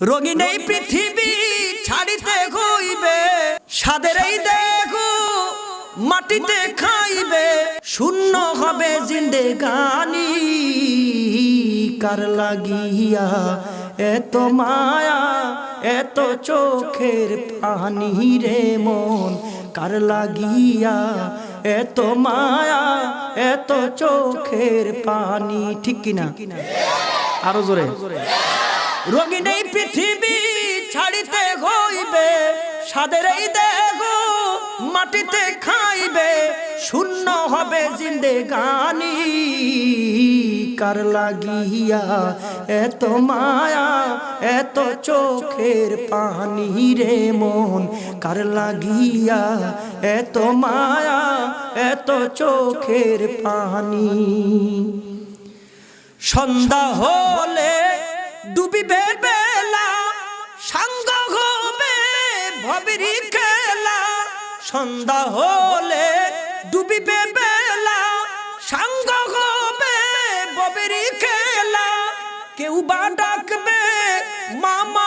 রঙিন এই পৃথিবী ছাড়িতে হইবে, সাদের এই দেহ মাটিতে খাইবে, শূন্য হবে জিন্দেগানি। কার লাগিয়া এত মায়া এত চোখের পানি রে মন, কার লাগিয়া এত মায়া এত চোখের পানি। ঠিক কিনা? আরো জোরে। রঙিন এই পৃথিবী ছাড়িতে হইবে, সাদের এই দেহ মাটিতে খাইবে, শূন্য হবে জিন্দেগানি। কার লাগিয়া এত মায়া এত চোখের পানি রে মন, কার লাগিয়া এত মায়া এত চোখের পানি। সন্ধ্যা হলে ডুবিবে বেলা, সাঙ্গ হবে ভবেরি খেলা। সন্ধ্যা হলে ডুবিবে বেলা, সাঙ্গ হবে ভবেরি খেলা। কেউ বা ডাকবে মামা